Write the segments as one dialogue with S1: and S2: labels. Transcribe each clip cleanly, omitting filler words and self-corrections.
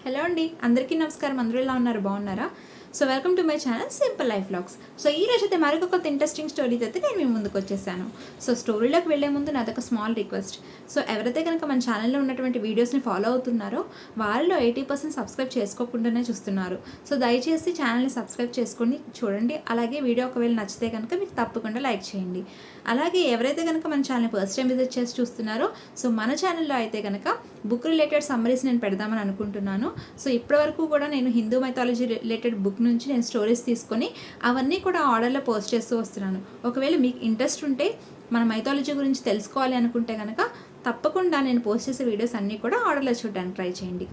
S1: Hello అండి, అందరికీ నమస్కారం. అందరూ ఎలా ఉన్నారు? బాగున్నారా? So welcome to my channel simple life vlogs. So ఈ రోజు అయితే మరొక కొత్త ఇంట్రెస్టింగ్ స్టోరీస్ అయితే నేను మీ ముందుకు వచ్చేసాను. సో స్టోరీలోకి వెళ్లే ముందు నాదొక స్మాల్ రిక్వెస్ట్. సో ఎవరైతే కనుక మన ఛానల్లో ఉన్నటువంటి వీడియోస్ని ఫాలో అవుతున్నారో వాళ్ళలో 80% సబ్స్క్రైబ్ చేసుకోకుండానే చూస్తున్నారు. సో దయచేసి ఛానల్ని సబ్స్క్రైబ్ చేసుకొని చూడండి. అలాగే వీడియో ఒకవేళ నచ్చితే కనుక మీకు తప్పకుండా లైక్ చేయండి. అలాగే ఎవరైతే కనుక మన ఛానల్ని ఫస్ట్ టైం విజిట్ చేసి చూస్తున్నారో సో మన ఛానల్లో అయితే కనుక బుక్ రిలేటెడ్ సమ్మరీస్ నేను పెడదామని అనుకుంటున్నాను. సో ఇప్పటివరకు కూడా నేను హిందూ మైథాలజీ రిలేటెడ్ బుక్ నుంచి నేను స్టోరీస్ తీసుకొని అవన్నీ కూడా ఆర్డర్లో పోస్ట్ చేస్తూ వస్తున్నాను. ఒకవేళ మీకు ఇంట్రెస్ట్ ఉంటే మన మైథాలజీ గురించి తెలుసుకోవాలి అనుకుంటే కనుక తప్పకుండా నేను పోస్ట్ చేసే వీడియోస్ అన్నీ కూడా ఆర్డర్లో చూడడానికి ట్రై చేయండి.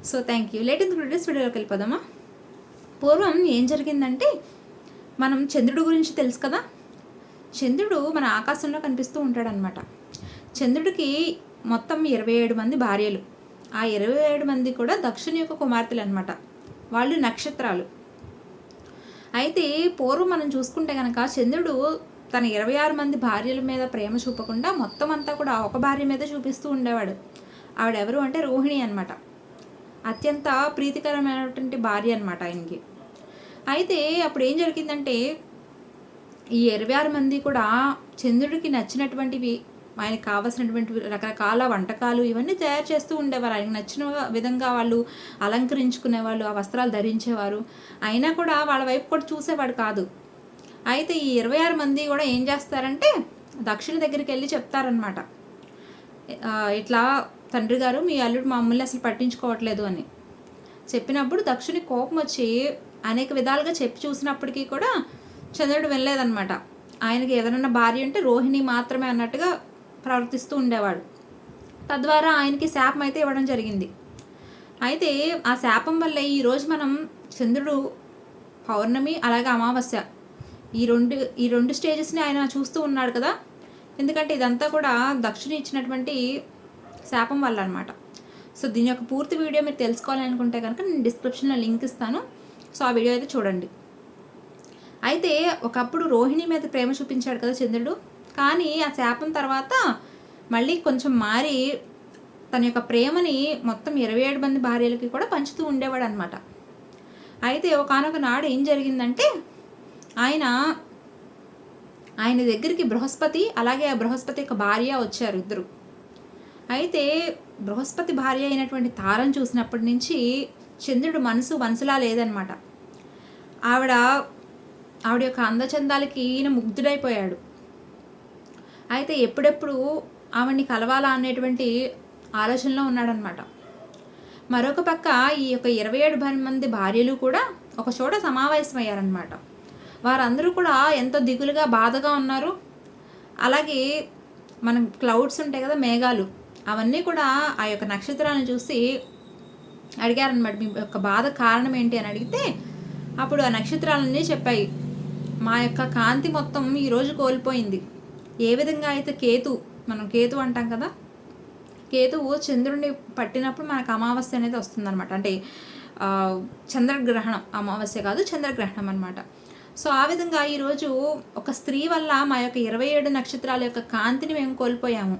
S1: So thank you. లేట్ ఎందుకు వీడియోలోకి వెళ్ళిపోదామా? పూర్వం ఏం జరిగిందంటే, మనం చంద్రుడి గురించి తెలుసు కదా. చంద్రుడు మన ఆకాశంలో కనిపిస్తూ ఉంటాడనమాట. చంద్రుడికి మొత్తం 27 మంది భార్యలు. ఆ 27 మంది కూడా దక్షుని యొక్క కుమార్తెలు అనమాట. వాళ్ళు నక్షత్రాలు. అయితే పూర్వం మనం చూసుకుంటే కనుక చంద్రుడు తన 26 మంది భార్యల మీద ప్రేమ చూపకుండా మొత్తం అంతా కూడా ఒక భార్య మీద చూపిస్తూ ఉండేవాడు. ఆవిడెవరు అంటే రోహిణి అనమాట. అత్యంత ప్రీతికరమైనటువంటి భార్య అనమాట ఆయనకి. అయితే అప్పుడు ఏం జరిగిందంటే, ఈ 26 మంది కూడా చంద్రుడికి నచ్చినటువంటివి, ఆయనకు కావాల్సినటువంటి రకరకాల వంటకాలు ఇవన్నీ తయారు చేస్తూ ఉండేవారు. ఆయనకు నచ్చిన విధంగా వాళ్ళు అలంకరించుకునేవాళ్ళు, ఆ వస్త్రాలు ధరించేవారు. అయినా కూడా వాళ్ళ వైపు కూడా చూసేవాడు కాదు. అయితే ఈ 26 మంది కూడా ఏం చేస్తారంటే, దక్షిణ దగ్గరికి వెళ్ళి చెప్తారనమాట, ఇట్లా తండ్రి గారు మీ అల్లుడు మమ్మల్ని అసలు పట్టించుకోవట్లేదు అని చెప్పినప్పుడు దక్షుని కోపం వచ్చి అనేక విధాలుగా చెప్పి చూసినప్పటికీ కూడా చంద్రుడు వెళ్ళలేదన్నమాట. ఆయనకి ఎవరైనా భార్య ఉంటే రోహిణి మాత్రమే అన్నట్టుగా ప్రవర్తిస్తూ ఉండేవాడు. తద్వారా ఆయనకి శాపం అయితే ఇవ్వడం జరిగింది. అయితే ఆ శాపం వల్ల ఈరోజు మనం చంద్రుడు పౌర్ణమి అలాగే అమావాస్య ఈ రెండు స్టేజెస్ని ఆయన చూస్తూ ఉన్నాడు కదా. ఎందుకంటే ఇదంతా కూడా దక్షిణ ఇచ్చినటువంటి శాపం వల్ల అనమాట. సో దీని యొక్క పూర్తి వీడియో మీరు తెలుసుకోవాలనుకుంటే కనుక నేను డిస్క్రిప్షన్లో లింక్ ఇస్తాను. సో ఆ వీడియో అయితే చూడండి. అయితే ఒకప్పుడు రోహిణి మీద ప్రేమ చూపించాడు కదా చంద్రుడు. కానీ ఆ శాపం తర్వాత మళ్ళీ కొంచెం మారి తన యొక్క ప్రేమని మొత్తం 27 మంది భార్యలకి కూడా పంచుతూ ఉండేవాడు అనమాట. అయితే ఒకానొక నాడు ఏం జరిగిందంటే, ఆయన దగ్గరికి బృహస్పతి అలాగే ఆ బృహస్పతి యొక్క భార్య వచ్చారు ఇద్దరు. అయితే బృహస్పతి భార్య అయినటువంటి తారను చూసినప్పటి నుంచి చంద్రుడు మనసులా లేదనమాట. ఆవిడ యొక్క అందచందాలకి ఈయన ముగ్ధుడైపోయాడు. అయితే ఎప్పుడెప్పుడు ఆవిడ్ని కలవాలా అనేటువంటి ఆలోచనలో ఉన్నాడనమాట. మరొక పక్క ఈ యొక్క 27 మంది భార్యలు కూడా ఒక చోట సమావేశమయ్యారనమాట. వారందరూ కూడా ఎంతో దిగులుగా బాధగా ఉన్నారు. అలాగే మనం క్లౌడ్స్ ఉంటాయి కదా, మేఘాలు, అవన్నీ కూడా ఆ యొక్క నక్షత్రాలను చూసి అడిగారనమాట, మీ యొక్క బాధ కారణం ఏంటి అని అడిగితే అప్పుడు ఆ నక్షత్రాలన్నీ చెప్పాయి, మా యొక్క కాంతి మొత్తం ఈరోజు కోల్పోయింది. ఏ విధంగా అయితే మనం కేతు అంటాం కదా, కేతువు చంద్రుడిని పట్టినప్పుడు మనకు అమావాస్య అనేది వస్తుందన్నమాట. అంటే చంద్రగ్రహణం, అమావాస్య కాదు చంద్రగ్రహణం అనమాట. సో ఆ విధంగా ఈరోజు ఒక స్త్రీ వల్ల మా యొక్క 27 నక్షత్రాల యొక్క కాంతిని మేము కోల్పోయాము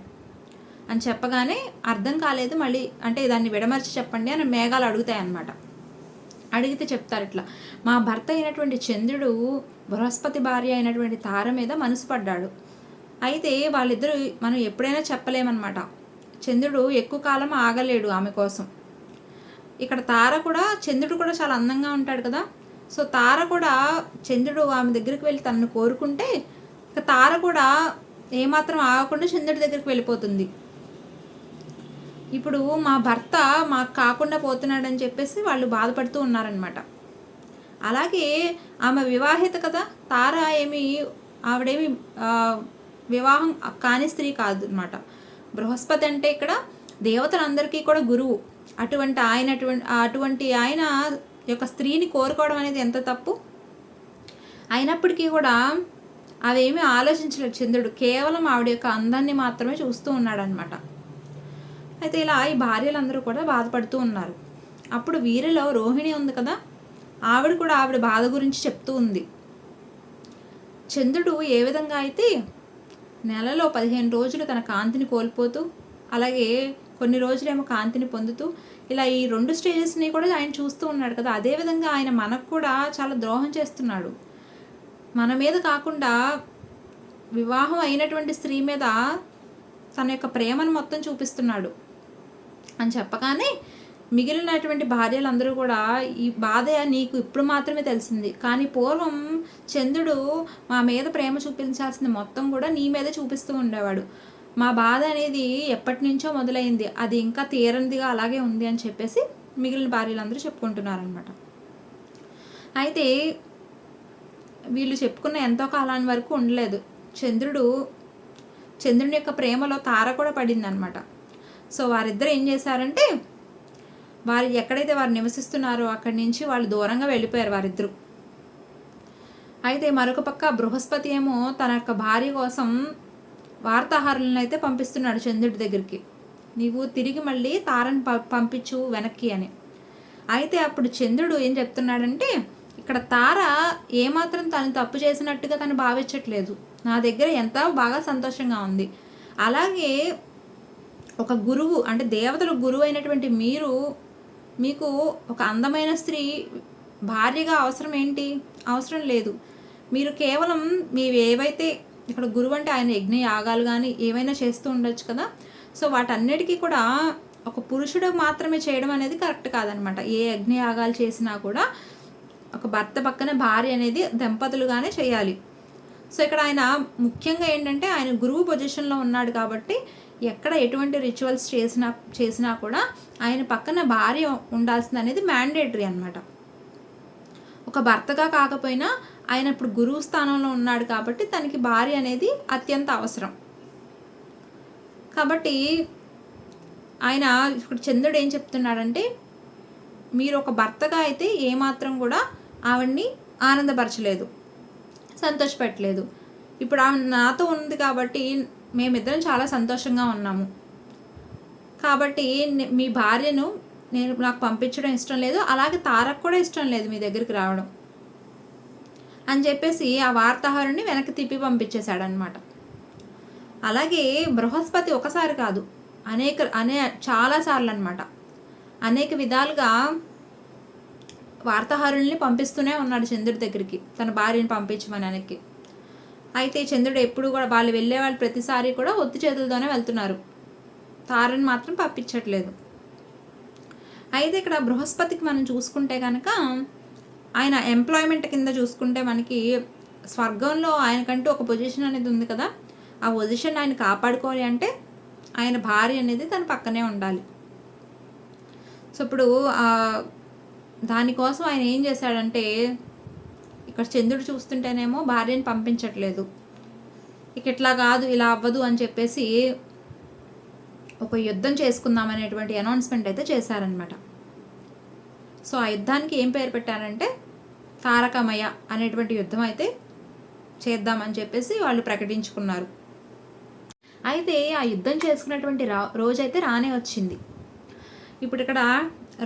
S1: అని చెప్పగానే అర్థం కాలేదు. మళ్ళీ అంటే దాన్ని విడమర్చి చెప్పండి అని మేఘాలు అడుగుతాయి అన్నమాట. అడిగితే చెప్తారు ఇట్లా, మా భర్త అయినటువంటి చంద్రుడు బృహస్పతి భార్య అయినటువంటి తార మీద మనసు పడ్డాడు. అయితే వాళ్ళిద్దరూ మనం ఎప్పుడైనా చెప్పలేమన్నమాట. చంద్రుడు ఎక్కువ కాలం ఆగలేడు ఆమె కోసం. ఇక్కడ తార కూడా, చంద్రుడు కూడా చాలా అందంగా ఉంటాడు కదా. సో తార కూడా, చంద్రుడు ఆమె దగ్గరికి వెళ్ళి తనను కోరుకుంటే ఇక తార కూడా ఏమాత్రం ఆగకుండా చంద్రుడి దగ్గరికి వెళ్ళిపోతుంది. ఇప్పుడు మా భర్త మాకు కాకుండా పోతున్నాడని చెప్పేసి వాళ్ళు బాధపడుతూ ఉన్నారనమాట. అలాగే ఆమె వివాహిత కదా, తార ఆవిడేమి వివాహం కాని స్త్రీ కాదు అనమాట. బృహస్పతి అంటే ఇక్కడ దేవతలందరికీ కూడా గురువు. అటువంటి ఆయన యొక్క స్త్రీని కోరుకోవడం అనేది ఎంత తప్పు. అయినప్పటికీ కూడా అవేమీ ఆలోచించలేదు చంద్రుడు. కేవలం ఆవిడ యొక్క అందాన్ని మాత్రమే చూస్తూ ఉన్నాడనమాట. అయితే ఇలా ఈ భార్యలందరూ కూడా బాధపడుతూ ఉన్నారు. అప్పుడు వీరిలో రోహిణి ఉంది కదా, ఆవిడ బాధ గురించి చెప్తూ ఉంది. చంద్రుడు ఏ విధంగా అయితే నెలలో 15 రోజులు తన కాంతిని కోల్పోతూ అలాగే కొన్ని రోజులేమో కాంతిని పొందుతూ ఇలా ఈ 2 స్టేజెస్ని కూడా ఆయన చూస్తూ ఉన్నాడు కదా. అదేవిధంగా ఆయన మనకు కూడా చాలా ద్రోహం చేస్తున్నాడు. మన మీద కాకుండా వివాహం అయినటువంటి స్త్రీ మీద తన యొక్క ప్రేమను మొత్తం చూపిస్తున్నాడు అని చెప్పగానే మిగిలినటువంటి భార్యలందరూ కూడా ఈ బాధ నీకు ఇప్పుడు మాత్రమే తెలిసింది, కానీ పూర్వం చంద్రుడు మా మీద ప్రేమ చూపించాల్సింది మొత్తం కూడా నీ మీదే చూపిస్తూ ఉండేవాడు. మా బాధ అనేది ఎప్పటి నుంచో మొదలైంది, అది ఇంకా తీరనిదిగా అలాగే ఉంది అని చెప్పేసి మిగిలిన భార్యలందరూ చెప్పుకుంటున్నారనమాట. అయితే వీళ్ళు చెప్పుకున్న ఎంతో కాలాని వరకు ఉండలేదు. చంద్రుని యొక్క ప్రేమలో తార కూడా పడిందనమాట. సో వారిద్దరు ఏం చేశారంటే వారు ఎక్కడైతే వారు నివసిస్తున్నారో అక్కడి నుంచి వాళ్ళు దూరంగా వెళ్ళిపోయారు వారిద్దరు. అయితే మరొక పక్క బృహస్పతి ఏమో తన యొక్క భార్య కోసం వార్తాహరులను అయితే పంపిస్తున్నాడు చంద్రుడి దగ్గరికి, నీవు తిరిగి మళ్ళీ తారని పంపించు వెనక్కి అని. అయితే అప్పుడు చంద్రుడు ఏం చెప్తున్నాడంటే ఇక్కడ తార ఏమాత్రం తను తప్పు చేసినట్టుగా తను భావించట్లేదు, నా దగ్గర ఎంత బాగా సంతోషంగా ఉంది. అలాగే ఒక గురువు అంటే దేవతల గురువు అయినటువంటి మీకు ఒక అందమైన స్త్రీ భార్యగా అవసరం ఏంటి? అవసరం లేదు. మీరు కేవలం ఏవైతే ఇక్కడ గురువు అంటే ఆయన యజ్ఞ యాగాలు కానీ ఏవైనా చేస్తూ ఉండొచ్చు కదా. సో వాటన్నిటికీ కూడా ఒక పురుషుడు మాత్రమే చేయడం అనేది కరెక్ట్ కాదనమాట. ఏ యజ్ఞ యాగాలు చేసినా కూడా ఒక భర్త పక్కన భార్య అనేది దంపతులుగానే చేయాలి. సో ఇక్కడ ఆయన ముఖ్యంగా ఏంటంటే ఆయన గురువు పొజిషన్లో ఉన్నాడు కాబట్టి ఎక్కడ ఎటువంటి రిచువల్స్ చేసినా కూడా ఆయన పక్కన భార్య ఉండాల్సింది అనేది మ్యాండేటరీ అనమాట. ఒక భర్తగా కాకపోయినా ఆయన ఇప్పుడు గురువు స్థానంలో ఉన్నాడు కాబట్టి తనకి భార్య అనేది అత్యంత అవసరం. కాబట్టి ఆయన ఇప్పుడు చంద్రుడు ఏం చెప్తున్నాడంటే మీరు ఒక భర్తగా అయితే ఏమాత్రం కూడా ఆవిడ్ని ఆనందపరచలేదు, సంతోషపెట్టలేదు. ఇప్పుడు ఆమె నాతో ఉంది కాబట్టి మేమిద్దరం చాలా సంతోషంగా ఉన్నాము, కాబట్టి మీ భార్యను నాకు పంపించడం ఇష్టం లేదు, అలాగే తారకు కూడా ఇష్టం లేదు మీ దగ్గరికి రావడం అని చెప్పేసి ఆ వార్తాహరుని వెనక్కి తిప్పి పంపించేశాడనమాట. అలాగే బృహస్పతి ఒకసారి కాదు చాలాసార్లు అనమాట అనేక విధాలుగా వార్తాహరుల్ని పంపిస్తూనే ఉన్నాడు చంద్రుడి దగ్గరికి తన భార్యని పంపించమని వెనక్కి. అయితే చంద్రుడు ఎప్పుడు కూడా వాళ్ళు వెళ్ళే వాళ్ళు ప్రతిసారి కూడా ఒత్తి చేతులతోనే వెళ్తున్నారు, తారని మాత్రం పంపించట్లేదు. అయితే ఇక్కడ బృహస్పతికి మనం చూసుకుంటే కనుక ఆయన ఎంప్లాయ్మెంట్ కింద చూసుకుంటే మనకి స్వర్గంలో ఆయనకంటూ ఒక పొజిషన్ అనేది ఉంది కదా. ఆ పొజిషన్ ఆయన కాపాడుకోవాలి అంటే ఆయన భార్య అనేది తన పక్కనే ఉండాలి. సో ఇప్పుడు దానికోసం ఆయన ఏం చేశాడంటే ఇక్కడ చంద్రుడు చూస్తుంటేనేమో భార్యని పంపించట్లేదు, ఇక ఇట్లా కాదు ఇలా అవ్వదు అని చెప్పేసి ఒక యుద్ధం చేసుకుందాం అనేటువంటి అనౌన్స్మెంట్ అయితే చేశారనమాట. సో ఆ యుద్ధానికి ఏం పేరు పెట్టారంటే తారకమయ అనేటువంటి యుద్ధం అయితే చేద్దామని చెప్పేసి వాళ్ళు ప్రకటించుకున్నారు. అయితే ఆ యుద్ధం చేసుకున్నటువంటి రోజైతే రానే వచ్చింది. ఇప్పుడు ఇక్కడ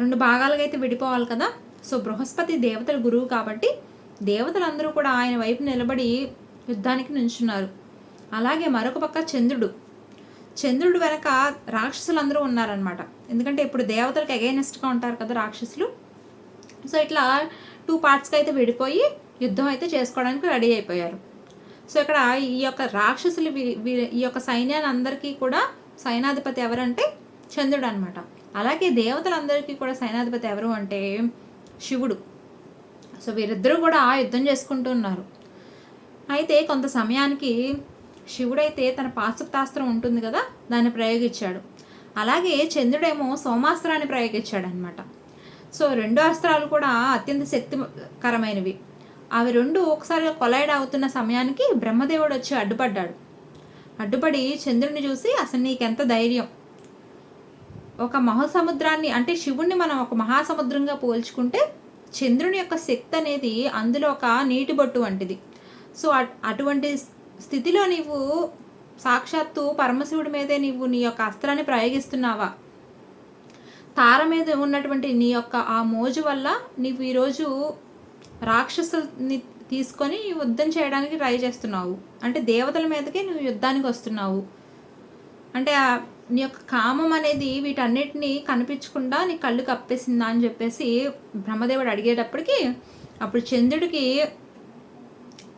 S1: 2 భాగాలుగా అయితే విడిపోవాలి కదా. సో బృహస్పతి దేవతల గురువు కాబట్టి దేవతలందరూ కూడా ఆయన వైపు నిలబడి యుద్ధానికి నిల్చున్నారు. అలాగే మరొక పక్క చంద్రుడు వెనక రాక్షసులందరూ ఉన్నారనమాట. ఎందుకంటే ఇప్పుడు దేవతలకు అగైనెస్ట్గా ఉంటారు కదా రాక్షసులు. సో ఇట్లా 2 పార్ట్స్కి అయితే విడిపోయి యుద్ధం అయితే చేసుకోవడానికి రెడీ అయిపోయారు. సో ఇక్కడ ఈ యొక్క రాక్షసులు ఈ యొక్క సైన్యాన్ని అందరికీ కూడా సైనాధిపతి ఎవరంటే చంద్రుడు అనమాట. అలాగే దేవతలందరికీ కూడా సైనాధిపతి ఎవరు అంటే శివుడు. సో వీరిద్దరూ కూడా యుద్ధం చేసుకుంటూ ఉన్నారు. అయితే కొంత సమయానికి శివుడైతే తన పాశుపతాస్త్రం ఉంటుంది కదా దాన్ని ప్రయోగించాడు. అలాగే చంద్రుడేమో సోమాస్త్రాన్ని ప్రయోగించాడు అనమాట. సో 2 అస్త్రాలు కూడా అత్యంత శక్తికరమైనవి. అవి 2 ఒకసారిగా కొలైడ్ అవుతున్న సమయానికి బ్రహ్మదేవుడు వచ్చి అడ్డుపడి చంద్రుడిని చూసి అసలు నీకెంత ధైర్యం, ఒక మహాసముద్రాన్ని అంటే శివుణ్ణి మనం ఒక మహాసముద్రంగా పోల్చుకుంటే చంద్రుని యొక్క శక్తి అనేది అందులో ఒక నీటి బొట్టు వంటిది. సో అటువంటి స్థితిలో నీవు సాక్షాత్తు పరమశివుడి మీదే నీ యొక్క అస్త్రాన్ని ప్రయోగిస్తున్నావా? తార మీద ఉన్నటువంటి నీ యొక్క ఆ మోజు వల్ల నీవు ఈరోజు రాక్షసుల్ని తీసుకొని యుద్ధం చేయడానికి ట్రై చేస్తున్నావు, అంటే దేవతల మీదకే నువ్వు యుద్ధానికి వస్తున్నావు, అంటే నీ యొక్క కామం అనేది వీటన్నిటిని కనిపించకుండా నీ కళ్ళు కప్పేసిందా అని చెప్పేసి బ్రహ్మదేవుడు అడిగేటప్పటికి అప్పుడు చంద్రుడికి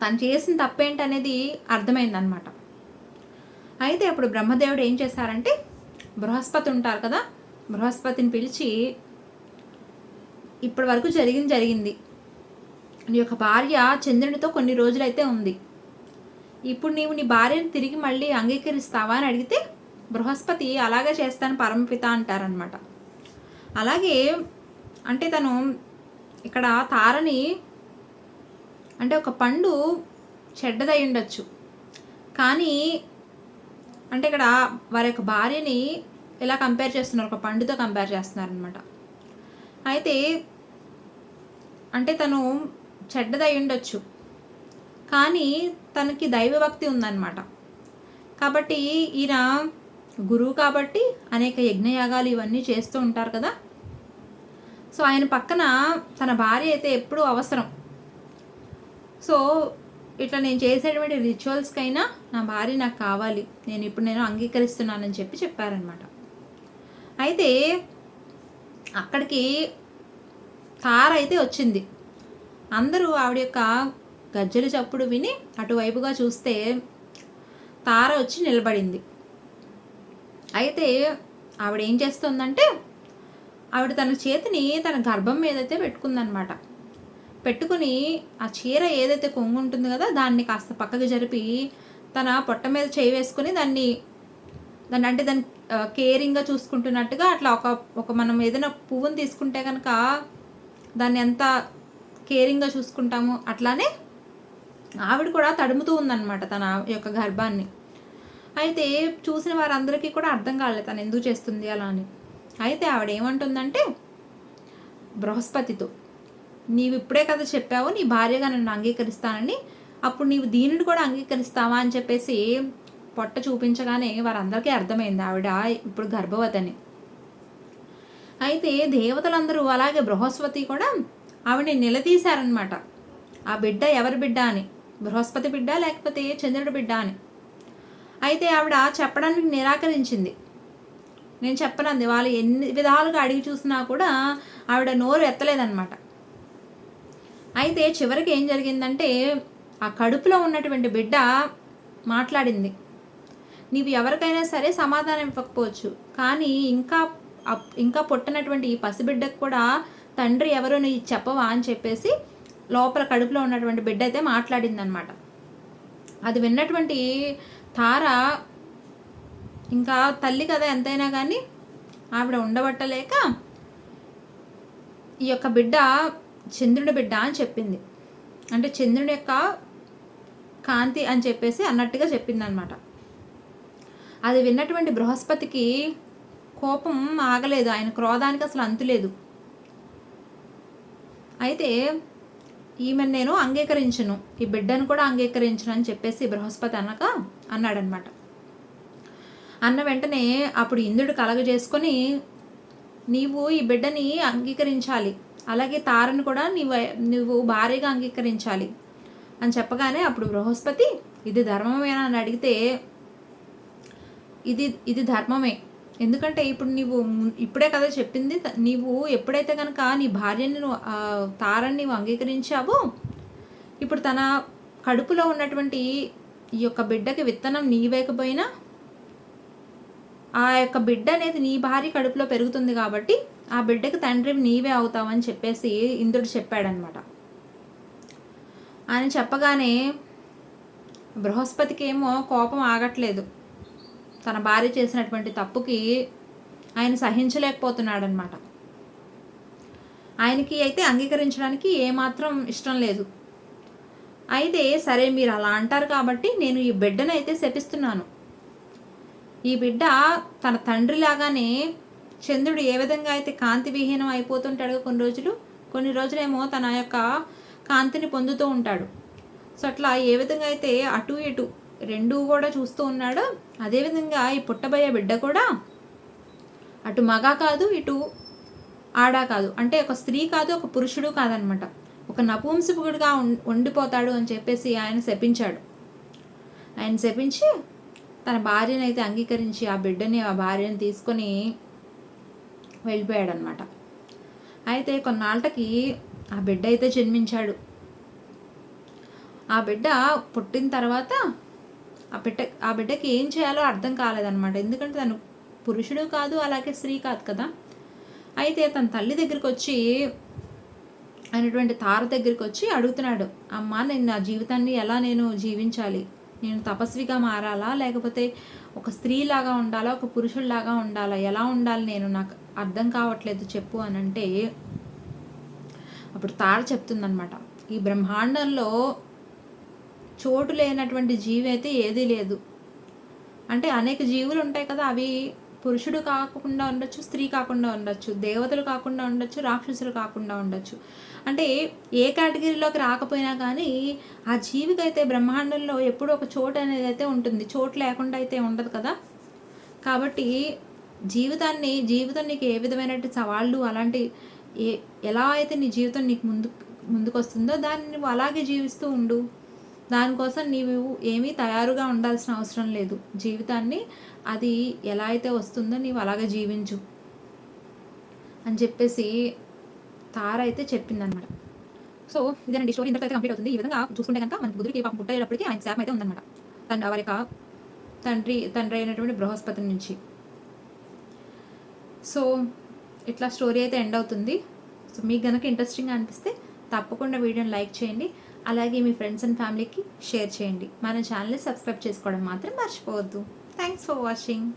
S1: తను చేసిన తప్పేంటనేది అర్థమైందనమాట. అయితే అప్పుడు బ్రహ్మదేవుడు ఏం చేశారంటే బృహస్పతి ఉంటారు కదా, బృహస్పతిని పిలిచి ఇప్పటి వరకు జరిగింది, నీ యొక్క భార్య చంద్రునితో కొన్ని రోజులైతే ఉంది, ఇప్పుడు నీవు నీ భార్యను తిరిగి మళ్ళీ అంగీకరిస్తావా అని అడిగితే బృహస్పతి అలాగే చేస్తాను పరమపిత అంటారనమాట. అలాగే అంటే తను ఇక్కడ తారని అంటే ఒక పండు చెడ్డదై ఉండొచ్చు, కానీ అంటే ఇక్కడ వారి యొక్క భార్యని ఇలా కంపేర్ చేస్తున్నారు, ఒక పండుతో కంపేర్ చేస్తున్నారు అనమాట. అయితే అంటే తను చెడ్డదై ఉండొచ్చు, కానీ తనకి దైవభక్తి ఉందన్నమాట. కాబట్టి ఈయన గురువు కాబట్టి అనేక యజ్ఞయాగాలు ఇవన్నీ చేస్తూ ఉంటారు కదా. సో ఆయన పక్కన తన భార్య అయితే ఎప్పుడూ అవసరం. సో ఇట్లా నేను చేసేటువంటి రిచువల్స్కైనా నా భార్య నాకు కావాలి, నేను అంగీకరిస్తున్నానని చెప్పారనమాట. అయితే అక్కడికి తార అయితే వచ్చింది. అందరూ ఆవిడ యొక్క గజ్జెల చప్పుడు విని అటువైపుగా చూస్తే తార వచ్చి నిలబడింది. అయితే ఆవిడ ఏం చేస్తుందంటే ఆవిడ తన చేతిని తన గర్భం మీదైతే పెట్టుకుందనమాట. పెట్టుకుని ఆ చీర ఏదైతే కొంగు ఉంటుంది కదా దాన్ని కాస్త పక్కకు జరిపి తన పొట్ట మీద చేయి వేసుకొని దాన్ని అంటే దాన్ని కేరింగ్గా చూసుకుంటున్నట్టుగా అట్లా ఒక మనం ఏదైనా పువ్వుని తీసుకుంటే కనుక దాన్ని ఎంత కేరింగ్గా చూసుకుంటాము అట్లానే ఆవిడ కూడా తడుముతూ ఉందన్నమాట తన యొక్క గర్భాన్ని. అయితే చూసిన వారందరికీ కూడా అర్థం కాలేదు తను ఎందుకు చేస్తుంది అలా అని. అయితే ఆవిడ ఏమంటుందంటే బృహస్పతితో, నీవు ఇప్పుడే కదా చెప్పావు నీ భార్యగా నన్ను అంగీకరిస్తానని, అప్పుడు నీవు దీనిని కూడా అంగీకరిస్తావా అని చెప్పేసి పొట్ట చూపించగానే వారందరికీ అర్థమైంది ఆవిడ ఇప్పుడు గర్భవతిని. అయితే దేవతలందరూ అలాగే బృహస్పతి కూడా ఆవిడని నిలదీశారనమాట, ఆ బిడ్డ ఎవరి బిడ్డ అని, బృహస్పతి బిడ్డ లేకపోతే చంద్రుడి బిడ్డ అని. అయితే ఆవిడ చెప్పడానికి నిరాకరించింది. నేను చెప్పనంది. వాళ్ళు ఎన్ని విధాలుగా అడిగి చూసినా కూడా ఆవిడ నోరు ఎత్తలేదన్నమాట. అయితే చివరికి ఏం జరిగిందంటే ఆ కడుపులో ఉన్నటువంటి బిడ్డ మాట్లాడింది. నీవు ఎవరికైనా సరే సమాధానం ఇవ్వకపోవచ్చు, కానీ ఇంకా పుట్టినటువంటి ఈ పసిబిడ్డకు కూడా తండ్రి ఎవరో నీ చెప్పవా అని చెప్పేసి లోపల కడుపులో ఉన్నటువంటి బిడ్డ అయితే మాట్లాడిందనమాట. అది విన్నటువంటి తార ఇంకా తల్లి కదా ఎంతైనా కానీ ఆవిడ ఉండబట్టలేక ఈ యొక్క బిడ్డ చంద్రుడి బిడ్డ అని చెప్పింది. అంటే చంద్రుని యొక్క కాంతి అని చెప్పేసి అన్నట్టుగా చెప్పిందనమాట. అది విన్నటువంటి బృహస్పతికి కోపం ఆగలేదు, ఆయన క్రోధానికి అసలు అంతులేదు. అయితే ఈమెను నేను అంగీకరించను, ఈ బిడ్డను కూడా అంగీకరించను అని చెప్పేసి బృహస్పతి అన్నాడనమాట. అన్న వెంటనే అప్పుడు ఇంద్రుడు కలగజేసుకొని నీవు ఈ బిడ్డని అంగీకరించాలి, అలాగే తారను కూడా నువ్వు భార్యగా అంగీకరించాలి అని చెప్పగానే అప్పుడు బృహస్పతి ఇది ధర్మమేనా అని అడిగితే ఇది ధర్మమే, ఎందుకంటే ఇప్పుడు నీవు ఇప్పుడే కదా చెప్పింది, నీవు ఎప్పుడైతే కనుక నీ భార్యని తారని నీవు అంగీకరించావో ఇప్పుడు తన కడుపులో ఉన్నటువంటి ఈ యొక్క బిడ్డకి విత్తనం నీవేకపోయినా ఆ యొక్క బిడ్డ అనేది నీ భార్య కడుపులో పెరుగుతుంది కాబట్టి ఆ బిడ్డకి తండ్రి నీవే అవుతావని చెప్పేసి ఇంద్రుడు చెప్పాడనమాట. అని చెప్పగానే బృహస్పతికి ఏమో కోపం ఆగట్లేదు, తన భార్య చేసినటువంటి తప్పుకి ఆయన సహించలేకపోతున్నాడనమాట. ఆయనకి అయితే అంగీకరించడానికి ఏమాత్రం ఇష్టం లేదు. అయితే సరే మీరు అలా అంటారు కాబట్టి నేను ఈ బిడ్డను అయితే శపిస్తున్నాను. ఈ బిడ్డ తన తండ్రి లాగానే చంద్రుడు ఏ విధంగా అయితే కాంతి విహీనం అయిపోతుంటాడు కొన్ని రోజులేమో తన యొక్క కాంతిని పొందుతూ ఉంటాడు. సో అట్లా ఏ విధంగా అయితే అటు ఇటు రెండూ కూడా చూస్తూ ఉన్నాడో అదేవిధంగా ఈ పుట్టబోయే బిడ్డ కూడా అటు మగ కాదు ఇటు ఆడ కాదు, అంటే ఒక స్త్రీ కాదు ఒక పురుషుడు కాదనమాట, ఒక నపుంసకుడిగా ఉండిపోతాడు అని చెప్పేసి ఆయన శపించాడు. ఆయన శపించి తన భార్యను అయితే అంగీకరించి ఆ బిడ్డని ఆ భార్యని తీసుకొని వెళ్ళిపోయాడనమాట. అయితే కొన్నాళ్ళకి ఆ బిడ్డ అయితే జన్మించాడు. ఆ బిడ్డ పుట్టిన తర్వాత ఆ బిడ్డకి ఏం చేయాలో అర్థం కాలేదనమాట. ఎందుకంటే తను పురుషుడు కాదు, అలాగే స్త్రీ కాదు కదా. అయితే తన తల్లి దగ్గరికి వచ్చి అయినటువంటి తార దగ్గరికి వచ్చి అడుగుతున్నాడు, అమ్మ నేను నా జీవితాన్ని ఎలా నేను జీవించాలి, నేను తపస్విగా మారాలా, లేకపోతే ఒక స్త్రీలాగా ఉండాలా, ఒక పురుషుల్లాగా ఉండాలా, ఎలా ఉండాలి నేను, నాకు అర్థం కావట్లేదు చెప్పు అని అంటే అప్పుడు తార చెప్తుందనమాట, ఈ బ్రహ్మాండంలో చోటు లేనటువంటి జీవి అయితే ఏదీ లేదు. అంటే అనేక జీవులు ఉంటాయి కదా, అవి పురుషుడు కాకుండా ఉండొచ్చు, స్త్రీ కాకుండా ఉండొచ్చు, దేవతలు కాకుండా ఉండొచ్చు, రాక్షసులు కాకుండా ఉండొచ్చు. అంటే ఏ కేటగిరీలోకి రాకపోయినా కానీ ఆ జీవికైతే బ్రహ్మాండంలో ఎప్పుడూ ఒక చోటు అనేది అయితే ఉంటుంది, చోటు లేకుండా అయితే ఉండదు కదా. కాబట్టి జీవితం నీకు ఏ విధమైనటువంటి సవాళ్ళు అలాంటి ఎలా అయితే నీ జీవితం నీకు ముందుకు వస్తుందో దాన్ని నువ్వు అలాగే జీవిస్తూ ఉండు. దానికోసం నీవు ఏమీ తయారుగా ఉండాల్సిన అవసరం లేదు. జీవితాన్ని అది ఎలా అయితే వస్తుందో నీవు అలాగే జీవించు అని చెప్పేసి తార అయితే చెప్పిందనమాట. సో ఇదేనండి స్టోరీ, ఇంతకైతే కంప్లీట్ అవుతుంది. ఈ విధంగా చూసుకుంటే కనుక మనకి బుద్ధుడికి పాపం పుట్టేటప్పటికి ఆయన శాపం అయితే ఉందన్నమాట, వారి యొక్క తండ్రి అయినటువంటి బృహస్పతి నుంచి. సో ఇట్లా స్టోరీ అయితే ఎండ్ అవుతుంది. సో మీకు కనుక ఇంట్రెస్టింగ్గా అనిపిస్తే తప్పకుండా వీడియోని లైక్ చేయండి, అలాగే మీ ఫ్రెండ్స్ అండ్ ఫ్యామిలీకి షేర్ చేయండి. మన ఛానల్ని సబ్స్క్రైబ్ చేసుకోవడం మాత్రం మర్చిపోవద్దు. Thanks for watching.